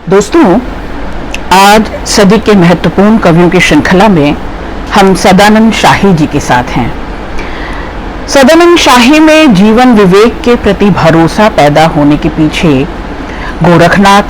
दोस्तों, आज सदी के महत्वपूर्ण कवियों की श्रृंखला में हम सदानंद शाही जी के साथ हैं। सदानंद शाही में जीवन विवेक के प्रति भरोसा पैदा होने के पीछे गोरखनाथ,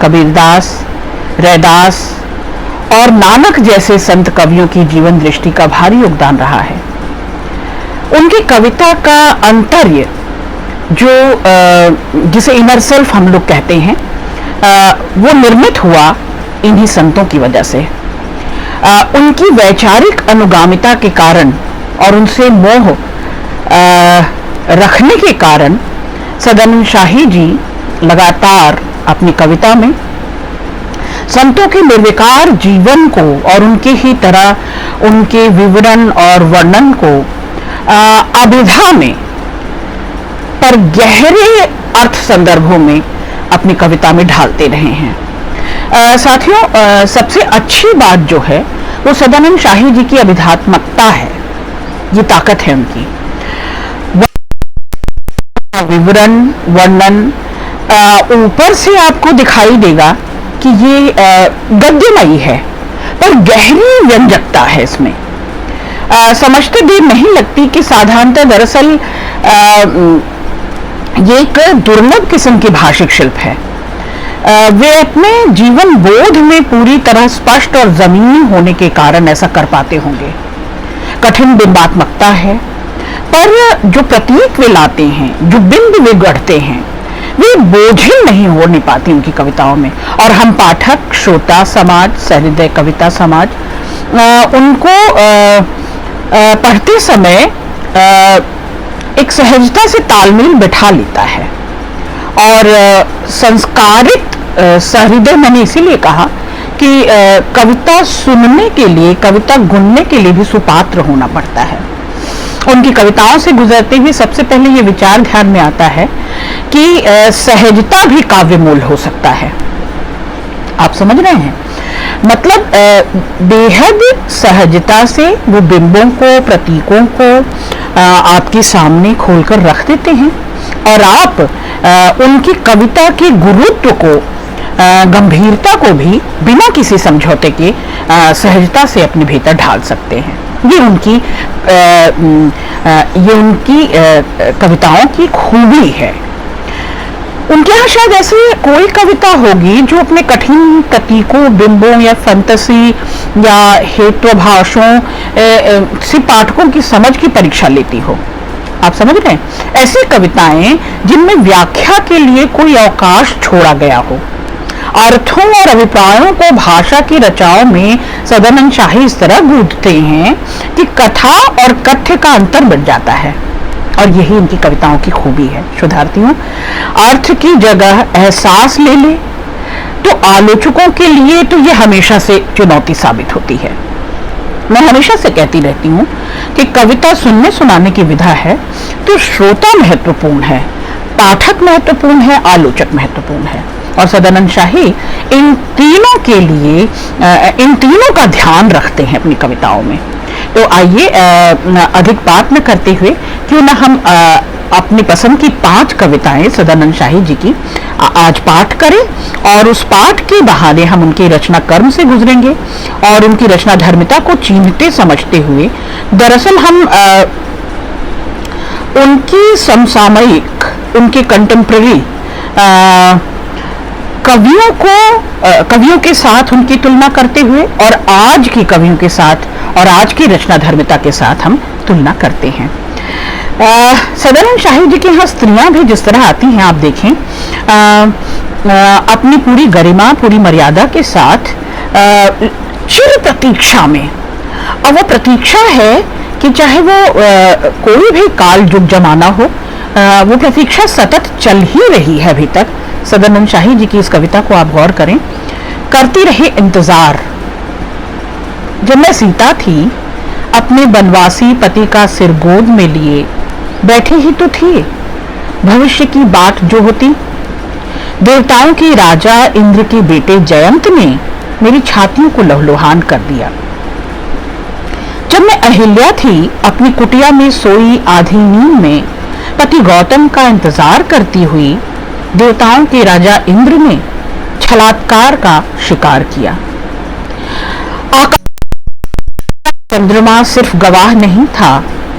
कबीरदास, रैदास और नानक जैसे संत कवियों की जीवन दृष्टि का भारी योगदान रहा है। उनकी कविता का अंतर्य जो जिसे इनर सेल्फ हम लोग कहते हैं, वो निर्मित हुआ इन्हीं संतों की वजह से। उनकी वैचारिक अनुगामिता के कारण और उनसे मोह रखने के कारण सदानंद शाही जी लगातार अपनी कविता में संतों के निर्विकार जीवन को और उनके ही तरह उनके विवरण और वर्णन को अभिधा में पर गहरे अर्थ संदर्भों में अपनी कविता में ढालते रहे हैं। साथियों, सबसे अच्छी बात जो है वो सदानंद शाही जी की अभिधात्मकता है। ये ताकत है उनकी। विवरण वर्णन ऊपर से आपको दिखाई देगा कि ये गद्यमयी है, पर गहरी व्यंजकता है इसमें। समझते देर नहीं लगती कि साधारणतः दरअसल ये एक दुर्लभ किस्म की भाषिक शिल्प है। वे अपने जीवन बोध में पूरी तरह स्पष्ट और जमीनी होने के कारण ऐसा कर पाते होंगे। कठिन बिंबात्मकता है, पर जो प्रतीक वे लाते हैं, जो बिंब वे गढ़ते हैं, वे बोझिल नहीं होने पाती उनकी कविताओं में। और हम पाठक, श्रोता समाज, सहृदय कविता समाज उनको पढ़ते समय एक सहजता से तालमेल बिठा लेता है। और संस्कारित सहृदय, मैंने इसीलिए कहा कि कविता सुनने के लिए, कविता गुनने के लिए भी सुपात्र होना पड़ता है। उनकी कविताओं से गुजरते हुए सबसे पहले ये विचार ध्यान में आता है कि सहजता भी काव्य मूल हो सकता है। आप समझ रहे हैं? मतलब बेहद सहजता से वो बिंबों को, प्रतीकों को आपके सामने खोलकर रख देते हैं और आप उनकी कविता के गुरुत्व को, गंभीरता को भी बिना किसी समझौते के सहजता से अपने भीतर ढाल सकते हैं। ये उनकी कविताओं की खूबी है। उनके यहाँ शायद ऐसी कोई कविता होगी जो अपने कठिन प्रतीकों, बिंबों या फंतसी या हेत्वाभाषों से पाठकों की समझ की परीक्षा लेती हो। आप समझ रहे हैं? ऐसी कविताएं जिनमें व्याख्या के लिए कोई अवकाश छोड़ा गया हो। अर्थों और अभिप्रायों को भाषा की रचाओं में सदानंद शाही इस तरह गूंथते हैं कि कथा और कथ्य का अंतर बन जाता है। और यही इनकी कविताओं की खूबी है। शोधार्थियों, अर्थ की जगह एहसास ले ले तो आलोचकों के लिए तो ये हमेशा से चुनौती साबित होती है। मैं हमेशा से कहती रहती हूँ कि कविता सुनने सुनाने की विधा है तो श्रोता महत्वपूर्ण है, पाठक महत्वपूर्ण है, आलोचक महत्वपूर्ण है। और सदानंद शाही इन तीनों के लिए, इन तीनों का ध्यान रखते हैं अपनी कविताओं में। तो आइए अधिक बात न करते हुए क्यों ना हम अपनी पसंद की 5 कविताएं सदानंद शाही जी की आज पाठ करें और उस पाठ के बहाने हम उनके रचना कर्म से गुजरेंगे और उनकी रचना धर्मिता को चिन्हते समझते हुए दरअसल हम उनकी समसामयिक, उनके कंटेम्प्रेरी कवियों के साथ उनकी तुलना करते हुए और आज की कवियों के साथ और आज की रचना धर्मिता के साथ हम तुलना करते हैं। सदानंद शाही जी के यहाँ स्त्रियां भी जिस तरह आती हैं, आप देखें अपनी पूरी गरिमा, पूरी मर्यादा के साथ चिर प्रतीक्षा में। और वो प्रतीक्षा है कि चाहे वो कोई भी काल युग जमाना हो, वो प्रतीक्षा सतत चल ही रही है अभी तक। सदानंद शाही जी की इस कविता को आप गौर करें। करती रहे इंतजार। जब मैं सीता थी, अपने बनवासी पति का सिर गोद में लिए बैठी ही तो थी भविष्य की बात जो होती। देवताओं के राजा इंद्र के बेटे जयंत ने मेरी छातियों को लहलुहान कर दिया। जब मैं अहिल्या थी, अपनी कुटिया में सोई आधी नींद में पति गौतम का इंतजार करती हुई, देवताओं के राजा इंद्र ने छलात्कार का शिकार किया। चंद्रमा सिर्फ गवाह नहीं था,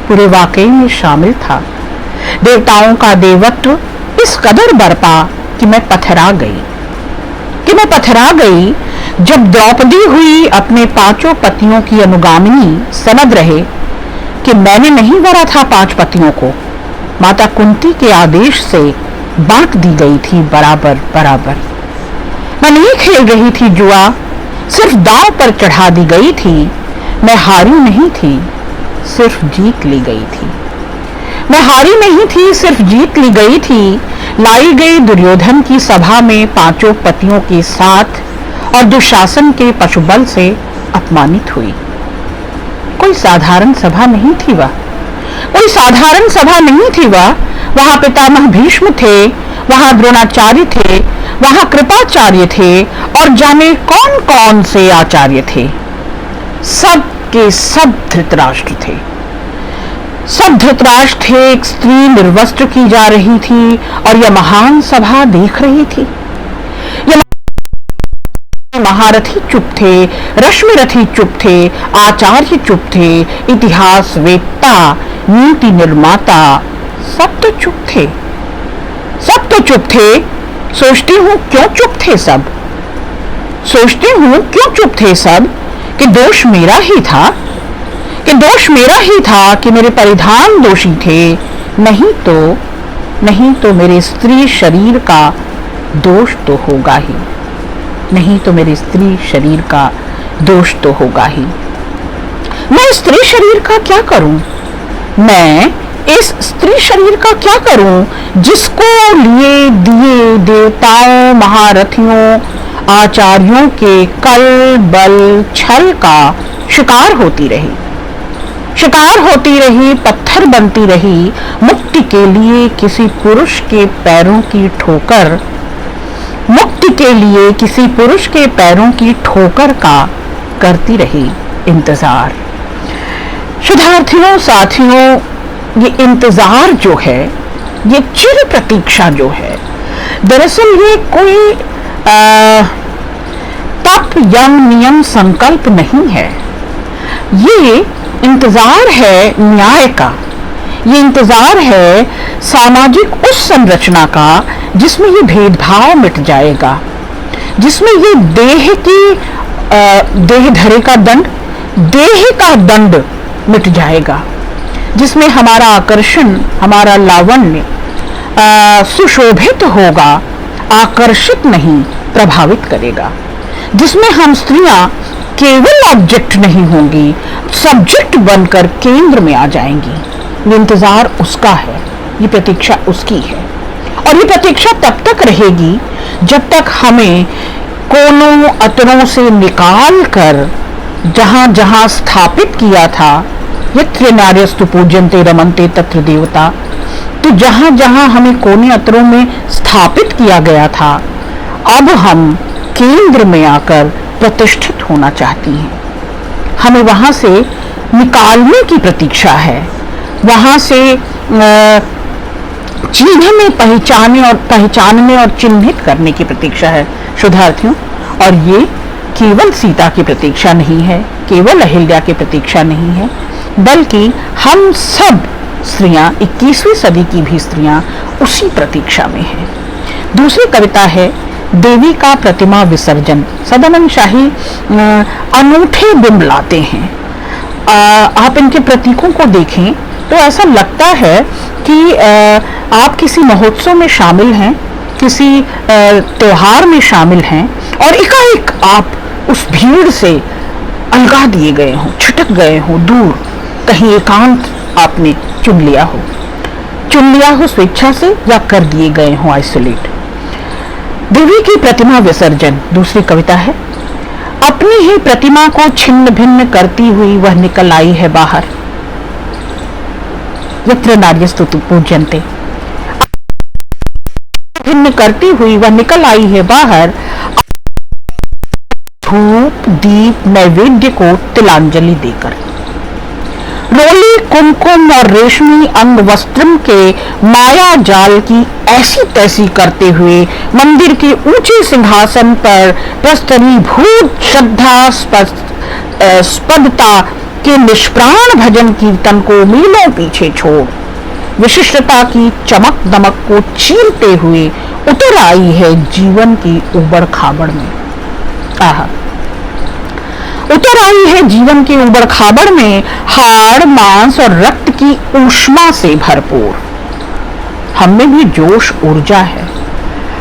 पूरे वाकई में शामिल था। देवताओं का देवत्व इस कदर बरपा कि मैं पथरा गई जब द्रौपदी हुई अपने 5 पतियों की अनुगामिनी सनद रहे कि मैंने नहीं वरा था 5 पतियों को, माता कुंती के आदेश से बांट दी गई थी बराबर बराबर। मैं नहीं खेल रही थी जुआ, सिर्फ दांव पर चढ़ा दी गई थी। मैं हारी नहीं थी, सिर्फ जीत ली गई थी। मैं हारी नहीं थी, सिर्फ जीत ली गई थी। लाई गई दुर्योधन की सभा में 5 पतियों के साथ और दुशासन के पशुबल से अपमानित हुई। कोई साधारण सभा नहीं थी वह, कोई साधारण सभा नहीं थी वह। वहां पितामह भीष्म थे, वहां द्रोणाचार्य थे, वहां कृपाचार्य थे और जाने कौन कौन से आचार्य थे। सब के सब धृतराष्ट्र थे। सब धृतराष्ट्र थे। एक स्त्री निर्वस्त्र की जा रही थी और यह महान सभा देख रही थी। यह महारथी चुप थे, रश्मिरथी चुप थे, आचार्य चुप थे, इतिहास वेत्ता, नीति निर्माता, सब तो चुप थे। सब तो चुप थे। सोचती हूं क्यों चुप थे सब। सोचती हूं क्यों चुप थे सब कि दोष मेरा ही था, कि दोष मेरा ही था, कि मेरे परिधान दोषी थे। नहीं तो मेरे स्त्री शरीर का दोष तो होगा ही। नहीं तो मेरे स्त्री शरीर का दोष तो होगा ही। मैं स्त्री शरीर का क्या करूं? मैं इस स्त्री शरीर का क्या करूं जिसको लिए दिए देवताओं, महारथियों, आचार्यों के कल बल छल का शिकार होती रही, पत्थर बनती रही। मुक्ति के लिए किसी पुरुष के पैरों की ठोकर, मुक्ति के लिए किसी पुरुष के पैरों की ठोकर का करती रही इंतजार। शुद्धार्थियों, साथियों, ये इंतजार जो है, ये चिर प्रतीक्षा जो है, दरअसल ये कोई तप यम नियम संकल्प नहीं है। ये इंतजार है न्याय का। ये इंतजार है सामाजिक उस संरचना का जिसमें ये भेदभाव मिट जाएगा, जिसमें ये देह धरे का दंड, देह का दंड मिट जाएगा, जिसमें हमारा आकर्षण, हमारा लावण्य सुशोभित होगा, आकर्षित नहीं प्रभावित करेगा, जिसमें हम स्त्रियां केवल ऑब्जेक्ट नहीं होंगी, सब्जेक्ट बनकर केंद्र में आ जाएंगी। ये इंतजार उसका है, ये प्रतीक्षा उसकी है। और ये प्रतीक्षा तब तक रहेगी जब तक हमें कोनों अतरों से निकाल कर जहां जहां स्थापित किया था, यत्र नार्यस्तु पूज्यन्ते रमन्ते तत्र देवता, तो जहां जहां हमें कोने अतरों में स्थापित किया गया था, अब हम केंद्र में आकर प्रतिष्ठित होना चाहती हैं। हमें वहां से निकालने की प्रतीक्षा है, वहां से चिन्हने, पहचानने और चिन्हित करने की प्रतीक्षा है शुद्धार्थियों। और ये केवल सीता की प्रतीक्षा नहीं है, केवल अहिल्या की प्रतीक्षा नहीं है, बल्कि हम सब स्त्रियां, 21वीं सदी की भी स्त्रियां उसी प्रतीक्षा में हैं। दूसरी कविता है देवी का प्रतिमा विसर्जन। सदानंद शाही अनूठे बिंब लाते हैं। आप इनके प्रतीकों को देखें तो ऐसा लगता है कि आप किसी महोत्सव में शामिल हैं, किसी त्योहार में शामिल हैं और एकाएक आप उस भीड़ से अलगा दिए गए हों, छिटक गए हों, दूर कहीं एकांत आपने चुन लिया हो स्वेच्छा से या कर दिए गए हों आइसोलेट। देवी की प्रतिमा विसर्जन दूसरी कविता है। अपनी ही प्रतिमा को छिन्न भिन्न करती हुई वह निकल आई है बाहर, यत्र नार्यस्तु पूज्यन्ते, भिन्न करती हुई वह निकल आई है बाहर, धूप दीप नैवेद्य को तिलांजलि देकर। रोली कुमकुम और रेशमी अंग वस्त्रम के माया जाल की ऐसी तैसी करते हुए मंदिर के ऊंचे सिंहासन पर प्रस्तरीभूत श्रद्धा स्पदता के निष्प्राण भजन कीर्तन को मीलों पीछे छोड़ विशिष्टता की चमक दमक को चीरते हुए उतर आई है जीवन की उबड़ खाबड़ में। उतर आई है जीवन के उबड़ खाबड़ में, हाड़ मांस और रक्त की ऊष्मा से भरपूर। हम में भी जोश ऊर्जा है।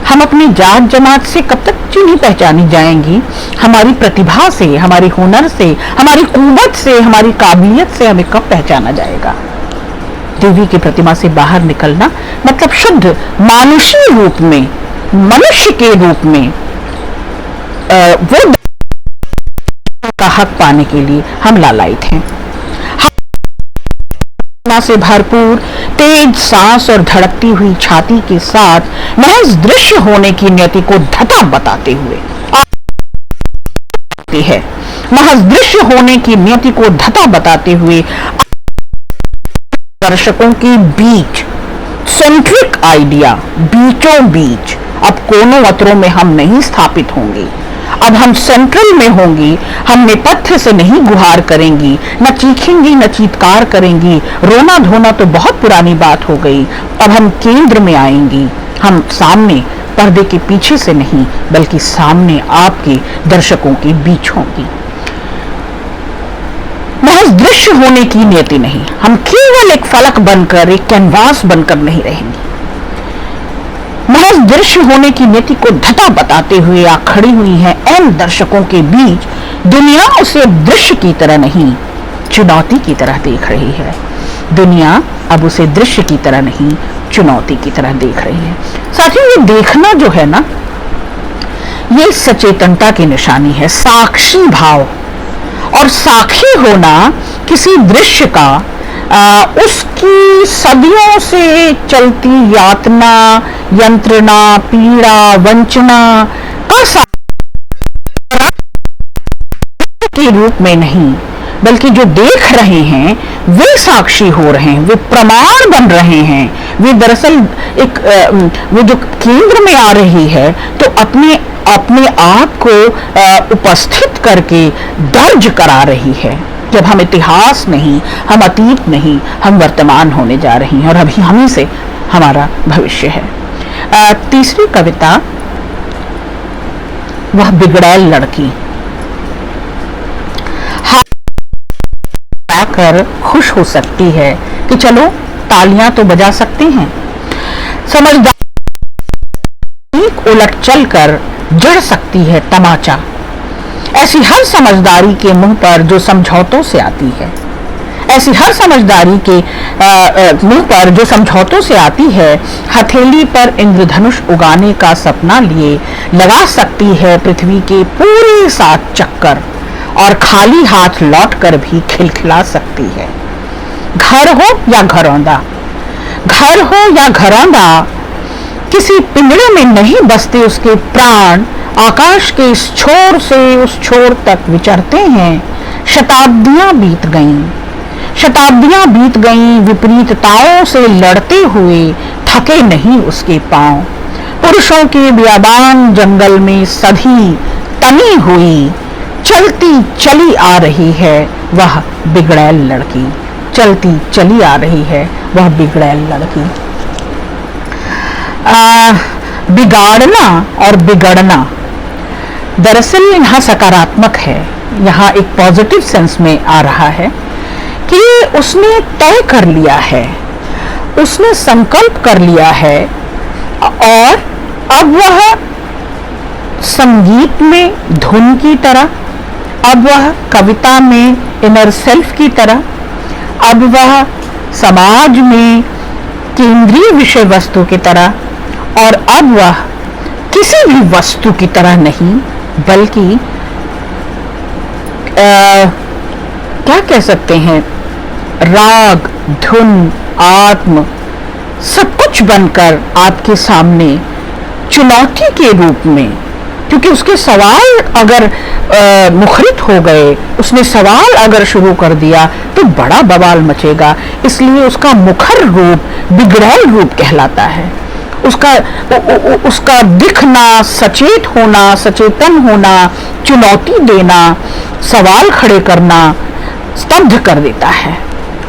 हम अपनी जात जमात से कब तक चिन्ही पहचानी जाएंगी? हमारी प्रतिभा से, हमारी हुनर से, हमारी कुवत से, हमारी काबिलियत से हमें कब पहचाना जाएगा? देवी की प्रतिमा से बाहर निकलना मतलब शुद्ध मानुषी रूप में, मनुष्य के रूप में वो का हक पाने के लिए हम लालायित हैं। से भरपूर तेज सांस और धड़कती हुई छाती के साथ महज दृश्य होने की नियति को धता बताते हुए है, महज दृश्य होने की नियति को धता बताते हुए दर्शकों के बीच सेंट्रिक आइडिया बीचों बीच अब कोनों अतरों में हम नहीं स्थापित होंगे। अब हम सेंट्रल में होंगी। हम नेपथ्य से नहीं गुहार करेंगी, न चीखेंगी न चीत्कार करेंगी। रोना धोना तो बहुत पुरानी बात हो गई। अब हम केंद्र में आएंगी। हम सामने पर्दे के पीछे से नहीं बल्कि सामने आपके दर्शकों के बीच होंगी। महज दृश्य होने की नियति नहीं, हम केवल एक फलक बनकर, एक कैनवास बनकर नहीं रहेंगे। महज दृश्य होने की नीति को धता बताते हुए आ खड़ी हुई है एन दर्शकों के बीच। दुनिया उसे दृश्य की तरह नहीं, चुनौती की तरह देख रही है। दुनिया अब उसे दृश्य की तरह नहीं, चुनौती की तरह देख रही है। साथियों, ये देखना जो है ना, ये सचेतनता की निशानी है, साक्षी भाव। और साक्षी होना किसी दृश्य का उसकी सदियों से चलती यातना, यंत्रणा, पीड़ा, वंचना का के रूप में नहीं बल्कि जो देख रहे हैं वे साक्षी हो रहे हैं, वे प्रमाण बन रहे हैं। वे दरअसल एक वो जो केंद्र में आ रही है तो अपने आप को उपस्थित करके दर्ज करा रही है। जब हम इतिहास नहीं, हम अतीत नहीं, हम वर्तमान होने जा रही हैं और अभी हमी से हमारा भविष्य है। तीसरी कविता, वह बिगड़ैल लड़की। कर खुश हो सकती है कि चलो तालियां तो बजा सकते हैं। समझदारी उलट चलकर जड़ सकती है तमाचा। ऐसी हर समझदारी के मुंह पर जो समझौतों से आती है, ऐसी हर समझदारी के मुंह पर जो समझौतों से आती है, हथेली पर इंद्रधनुष उगाने का सपना लिए लगा सकती है पृथ्वी के पूरे 7 चक्कर और खाली हाथ लौटकर भी खिलखिला सकती है। घर हो या घरौंदा, घर हो या घरौंदा, किसी पिंजरे में नहीं बसते उसके प्राण। आकाश के इस छोर से उस छोर तक विचरते हैं। शताब्दियां बीत गईं, शताब्दियां बीत गईं, विपरीतताओं से लड़ते हुए थके नहीं उसके पांव। पुरुषों के बियाबान जंगल में सधी तनी हुई चलती चली आ रही है वह बिगड़ैल लड़की। चलती चली आ रही है वह बिगड़ैल लड़की। बिगाड़ना और बिगड़ना दरअसल यहाँ सकारात्मक है, यहाँ एक पॉजिटिव सेंस में आ रहा है कि उसने तय कर लिया है, उसने संकल्प कर लिया है और अब वह संगीत में धुन की तरह, अब वह कविता में इनर सेल्फ की तरह, अब वह समाज में केंद्रीय विषय वस्तु की तरह, और अब वह किसी भी वस्तु की तरह नहीं बल्कि क्या कह सकते हैं, राग, धुन, आत्म सब कुछ बनकर आपके सामने चुनौती के रूप में क्योंकि उसके सवाल अगर मुखरित हो गए, उसने सवाल अगर शुरू कर दिया तो बड़ा बवाल मचेगा। इसलिए उसका मुखर रूप बिगड़ैल रूप कहलाता है। उसका दिखना, सचेत होना, सचेतन होना, चुनौती देना, सवाल खड़े करना स्तब्ध कर देता है।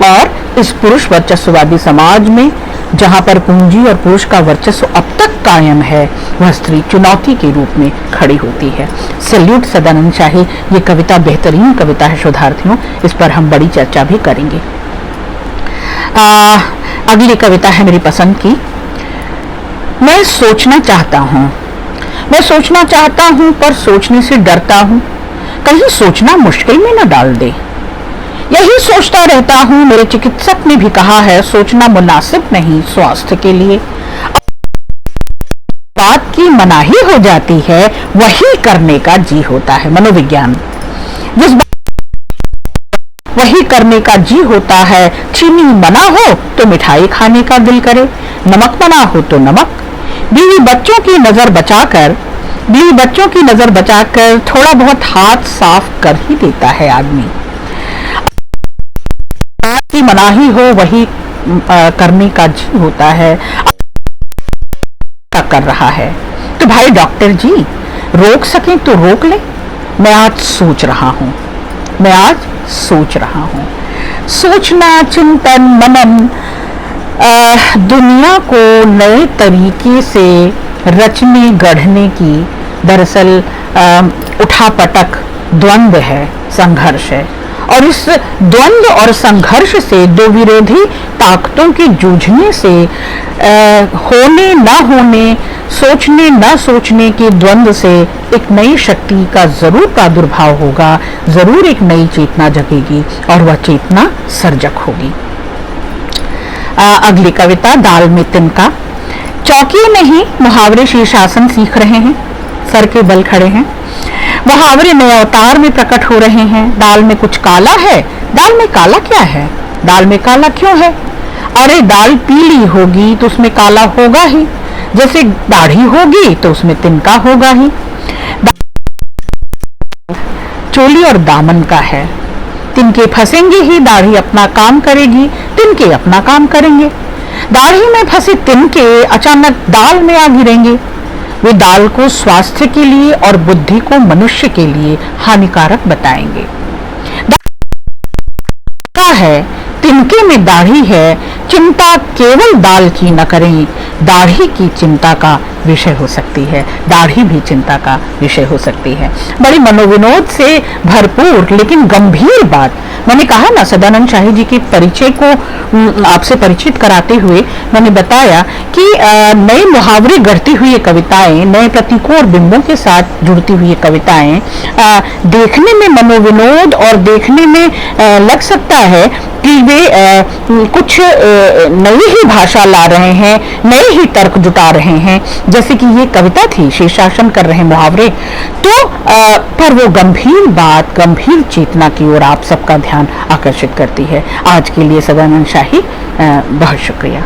और इस पुरुष वर्चस्ववादी समाज में जहां पर पूंजी और पुरुष का वर्चस्व अब तक कायम है, वह स्त्री चुनौती के रूप में खड़ी होती है। सैल्यूट सदानंद शाही। ये कविता बेहतरीन कविता है शोधार्थियों, इस पर हम बड़ी चर्चा भी करेंगे। अगली कविता है मेरी पसंद की। मैं सोचना चाहता हूँ पर सोचने से डरता हूँ, कहीं सोचना मुश्किल में न डाल दे। यही सोचता रहता हूँ, मेरे चिकित्सक ने भी कहा है सोचना मुनासिब नहीं स्वास्थ्य के लिए। बात की मनाही हो जाती है, वही करने का जी होता है। मनोविज्ञान। जिस बात वही करने का जी होता है। चीनी मना हो तो मिठाई खाने का दिल करे, नमक मना हो तो नमक। बीवी बच्चों की नजर बचाकर थोड़ा बहुत हाथ साफ कर ही देता है आदमी। की मनाही हो वही करने का जी होता है, कर रहा है। तो भाई डॉक्टर जी, रोक सके तो रोक ले। मैं आज सोच रहा हूँ। सोचना, चिंतन, मनन, दुनिया को नए तरीके से रचने गढ़ने की दरअसल उठापटक, द्वंद्व है, संघर्ष है। और इस द्वंद्व और संघर्ष से, दो विरोधी ताकतों के जूझने से, होने न होने, सोचने न सोचने के द्वंद्व से एक नई शक्ति का जरूर प्रादुर्भाव होगा, जरूर एक नई चेतना जगेगी और वह चेतना सर्जक होगी। अगली कविता दाल में तिनका। चौकी में ही मुहावरे शीर्षासन सीख रहे हैं, सर के बल खड़े हैं। मुहावरे नए अवतार में प्रकट हो रहे हैं। दाल में कुछ काला है, दाल में काला क्या है, दाल में काला क्यों है? अरे दाल पीली होगी तो उसमें काला होगा ही, जैसे दाढ़ी होगी तो उसमें तिनका होगा ही। चोली और दामन का है, तिनके फंसेंगे ही दाढ़ी अपना काम करेगी, तिनके अपना काम करेंगे। दाढ़ी में फंसे तिनके अचानक दाल में आ गिरेंगे। वे दाल को स्वास्थ्य के लिए और बुद्धि को मनुष्य के लिए हानिकारक बताएंगे। है, तिनके में दाढ़ी है, चिंता केवल दाल की न करें, दाढ़ी की चिंता का विषय हो सकती है, दाढ़ी भी चिंता का विषय हो सकती है। बड़ी मनोविनोद से भरपूर लेकिन गंभीर बात। मैंने कहा ना, सदानंद शाही जी के परिचय को आपसे परिचित कराते हुए मैंने बताया कि नए मुहावरे गढ़ती हुई ये कविताएं, नए प्रतीकों और बिंबों के साथ जुड़ती हुई ये कविताएं देखने में मनोविनोद और देखने में लग सकता है कि वे कुछ नई ही भाषा ला रहे हैं, नए ही तर्क जुटा रहे हैं, जैसे कि ये कविता थी शीर्षासन कर रहे मुहावरे। तो पर वो गंभीर बात, गंभीर चेतना की ओर आप सबका ध्यान आकर्षित करती है। आज के लिए सदानंद शाही बहुत शुक्रिया।